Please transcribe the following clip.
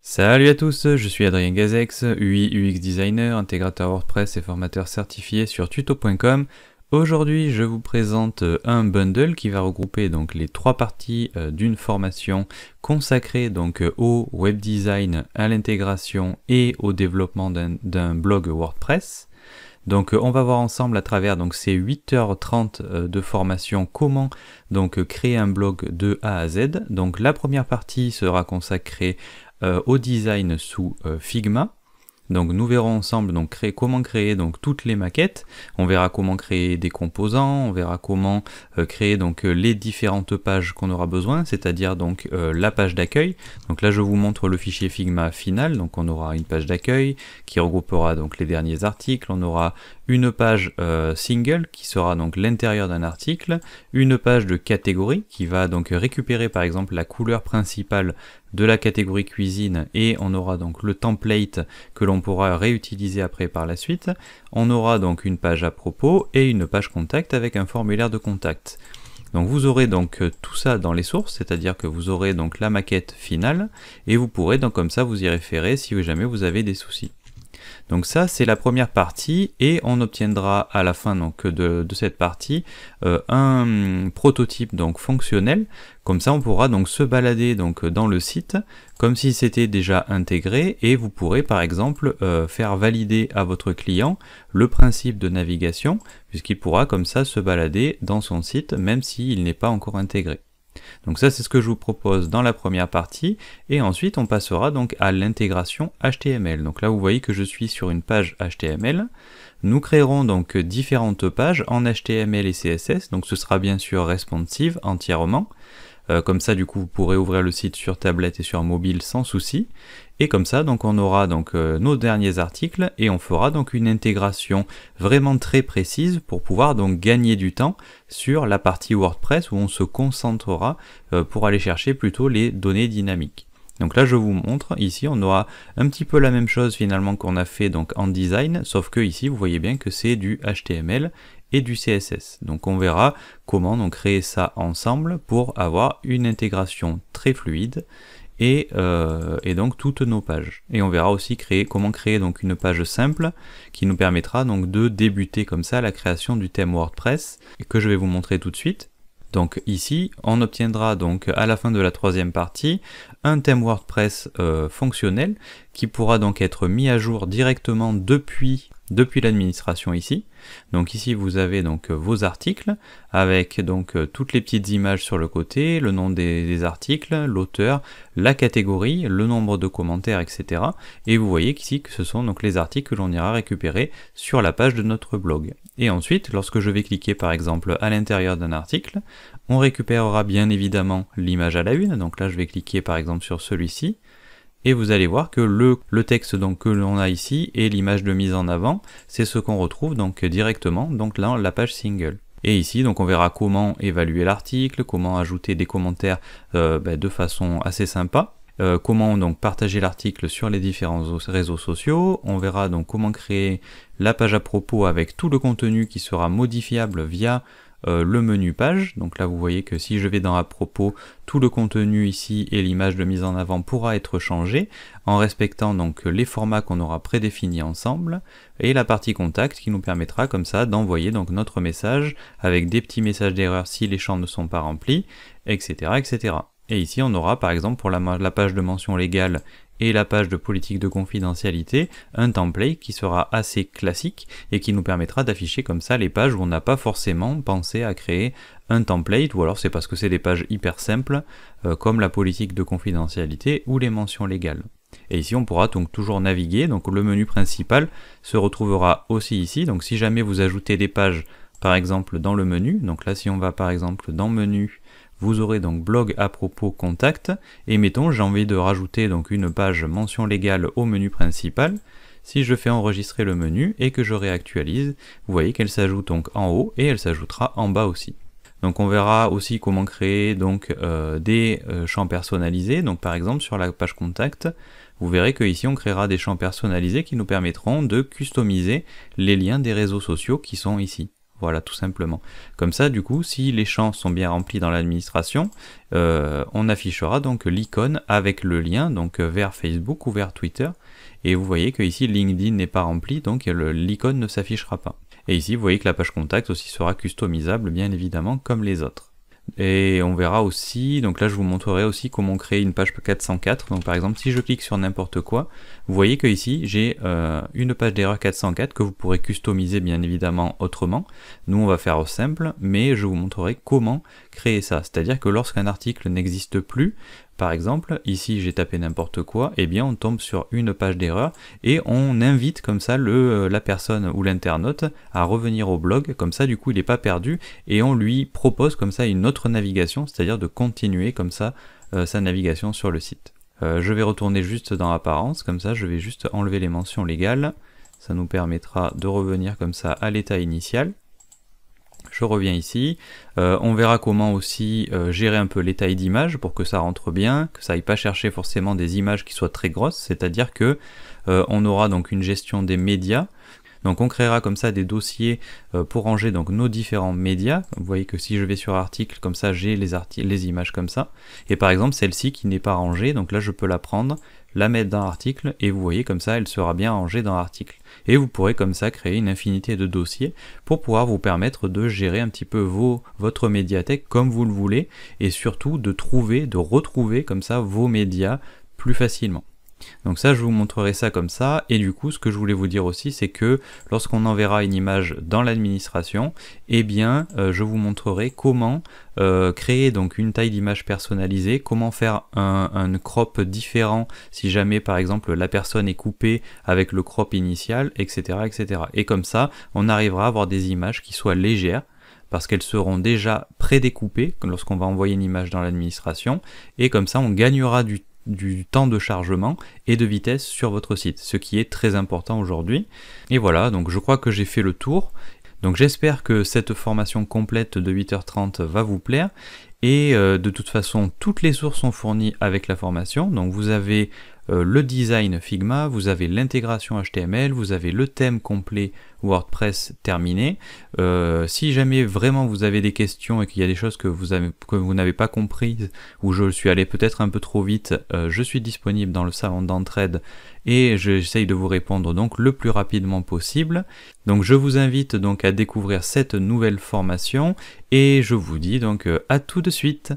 Salut à tous, je suis Adrien Gazex, UI UX designer, intégrateur WordPress et formateur certifié sur tuto.com. Aujourd'hui, je vous présente un bundle qui va regrouper donc les trois parties d'une formation consacrée donc au web design, à l'intégration et au développement d'un blog WordPress. Donc on va voir ensemble à travers donc ces 8h30 de formation comment donc créer un blog de A à Z. Donc la première partie sera consacrée au design sous Figma. Donc nous verrons ensemble donc comment créer donc toutes les maquettes, on verra comment créer des composants, on verra comment créer donc les différentes pages qu'on aura besoin, c'est-à-dire donc la page d'accueil. Donc là je vous montre le fichier Figma final, donc on aura une page d'accueil qui regroupera donc les derniers articles, on aura une page single qui sera donc l'intérieur d'un article, une page de catégorie qui va donc récupérer par exemple la couleur principale de la catégorie cuisine et on aura donc le template que l'on pourra réutiliser après par la suite. On aura donc une page à propos et une page contact avec un formulaire de contact. Donc vous aurez donc tout ça dans les sources, c'est-à-dire que vous aurez donc la maquette finale et vous pourrez donc comme ça vous y référer si jamais vous avez des soucis. Donc ça c'est la première partie et on obtiendra à la fin donc de cette partie un prototype donc fonctionnel. Comme ça on pourra donc se balader donc dans le site comme si c'était déjà intégré et vous pourrez par exemple faire valider à votre client le principe de navigation puisqu'il pourra comme ça se balader dans son site même s'il n'est pas encore intégré. Donc ça c'est ce que je vous propose dans la première partie et ensuite on passera donc à l'intégration HTML. Donc là vous voyez que je suis sur une page HTML. Nous créerons donc différentes pages en HTML et CSS, donc ce sera bien sûr responsive entièrement. Comme ça du coup vous pourrez ouvrir le site sur tablette et sur mobile sans souci. Et comme ça donc on aura donc nos derniers articles et on fera donc une intégration vraiment très précise pour pouvoir donc gagner du temps sur la partie WordPress où on se concentrera pour aller chercher plutôt les données dynamiques. Donc là je vous montre, ici on aura un petit peu la même chose finalement qu'on a fait donc en design, sauf que ici vous voyez bien que c'est du HTML et du CSS. Donc on verra comment donc créer ça ensemble pour avoir une intégration très fluide et donc toutes nos pages. Et on verra aussi comment créer donc une page simple qui nous permettra donc de débuter comme ça la création du thème WordPress que je vais vous montrer tout de suite. Donc ici, on obtiendra donc à la fin de la troisième partie un thème WordPress fonctionnel qui pourra donc être mis à jour directement depuis l'administration ici. Donc ici vous avez donc vos articles avec donc toutes les petites images sur le côté, le nom des articles, l'auteur, la catégorie, le nombre de commentaires, etc. Et vous voyez qu'ici que ce sont donc les articles que l'on ira récupérer sur la page de notre blog. Et ensuite, lorsque je vais cliquer par exemple à l'intérieur d'un article, on récupérera bien évidemment l'image à la une. Donc là je vais cliquer par exemple sur celui-ci. Et vous allez voir que le texte donc que l'on a ici et l'image de mise en avant, c'est ce qu'on retrouve donc directement donc dans la page single. Et ici donc on verra comment évaluer l'article, comment ajouter des commentaires de façon assez sympa. Comment donc partager l'article sur les différents réseaux sociaux, on verra donc comment créer la page à propos avec tout le contenu qui sera modifiable via le menu page. Donc là vous voyez que si je vais dans à propos, tout le contenu ici et l'image de mise en avant pourra être changé en respectant donc les formats qu'on aura prédéfinis ensemble et la partie contact qui nous permettra comme ça d'envoyer donc notre message avec des petits messages d'erreur si les champs ne sont pas remplis, etc. etc. Et ici on aura par exemple pour la page de mention légale et la page de politique de confidentialité, un template qui sera assez classique et qui nous permettra d'afficher comme ça les pages où on n'a pas forcément pensé à créer un template, ou alors c'est parce que c'est des pages hyper simples comme la politique de confidentialité ou les mentions légales. Et ici on pourra donc toujours naviguer, donc le menu principal se retrouvera aussi ici, donc si jamais vous ajoutez des pages par exemple dans le menu, donc là si on va par exemple dans menu, vous aurez donc blog à propos contact, et mettons j'ai envie de rajouter donc une page mention légale au menu principal. Si je fais enregistrer le menu et que je réactualise, vous voyez qu'elle s'ajoute donc en haut et elle s'ajoutera en bas aussi. Donc on verra aussi comment créer donc des champs personnalisés. Donc par exemple sur la page contact, vous verrez que ici on créera des champs personnalisés qui nous permettront de customiser les liens des réseaux sociaux qui sont ici. voilà, tout simplement. Comme ça, du coup, si les champs sont bien remplis dans l'administration, on affichera donc l'icône avec le lien donc vers Facebook ou vers Twitter. Et vous voyez que ici LinkedIn n'est pas rempli, donc l'icône ne s'affichera pas. Et ici, vous voyez que la page contact aussi sera customisable, bien évidemment, comme les autres. Et on verra aussi, donc là je vous montrerai aussi comment créer une page 404. Donc par exemple, si je clique sur n'importe quoi, vous voyez que ici j'ai une page d'erreur 404 que vous pourrez customiser bien évidemment autrement. Nous on va faire au simple, mais je vous montrerai comment créer ça. C'est-à-dire que lorsqu'un article n'existe plus, par exemple, ici j'ai tapé n'importe quoi, et bien on tombe sur une page d'erreur et on invite comme ça la personne ou l'internaute à revenir au blog, comme ça du coup il n'est pas perdu et on lui propose comme ça une autre navigation, c'est-à-dire de continuer comme ça sa navigation sur le site. Je vais retourner juste dans Apparence, comme ça je vais juste enlever les mentions légales, ça nous permettra de revenir comme ça à l'état initial. Je reviens ici, on verra comment aussi gérer un peu les tailles d'images pour que ça rentre bien, que ça aille pas chercher forcément des images qui soient très grosses, c'est-à-dire que on aura donc une gestion des médias. Donc on créera comme ça des dossiers pour ranger donc nos différents médias. Vous voyez que si je vais sur article, comme ça j'ai les images comme ça. Et par exemple celle-ci qui n'est pas rangée, donc là je peux la prendre, la mettre dans article, et vous voyez comme ça elle sera bien rangée dans article. Et vous pourrez comme ça créer une infinité de dossiers pour pouvoir vous permettre de gérer un petit peu votre médiathèque comme vous le voulez, et surtout de retrouver comme ça vos médias plus facilement. Donc ça, je vous montrerai ça comme ça, et du coup, ce que je voulais vous dire aussi, c'est que lorsqu'on enverra une image dans l'administration, eh bien, je vous montrerai comment créer donc une taille d'image personnalisée, comment faire un crop différent si jamais, par exemple, la personne est coupée avec le crop initial, etc., etc. Et comme ça, on arrivera à avoir des images qui soient légères, parce qu'elles seront déjà prédécoupées lorsqu'on va envoyer une image dans l'administration, et comme ça, on gagnera du temps de chargement et de vitesse sur votre site, ce qui est très important aujourd'hui. Et voilà, donc je crois que j'ai fait le tour. Donc j'espère que cette formation complète de 8h30 va vous plaire. Et de toute façon, toutes les sources sont fournies avec la formation. Donc vous avez le design Figma, vous avez l'intégration HTML, vous avez le thème complet WordPress terminé. Si jamais vraiment vous avez des questions et qu'il y a des choses que vous n'avez pas comprises, ou je suis allé peut-être un peu trop vite, je suis disponible dans le salon d'entraide et j'essaye de vous répondre donc le plus rapidement possible. Donc je vous invite donc à découvrir cette nouvelle formation et je vous dis donc à tout de suite.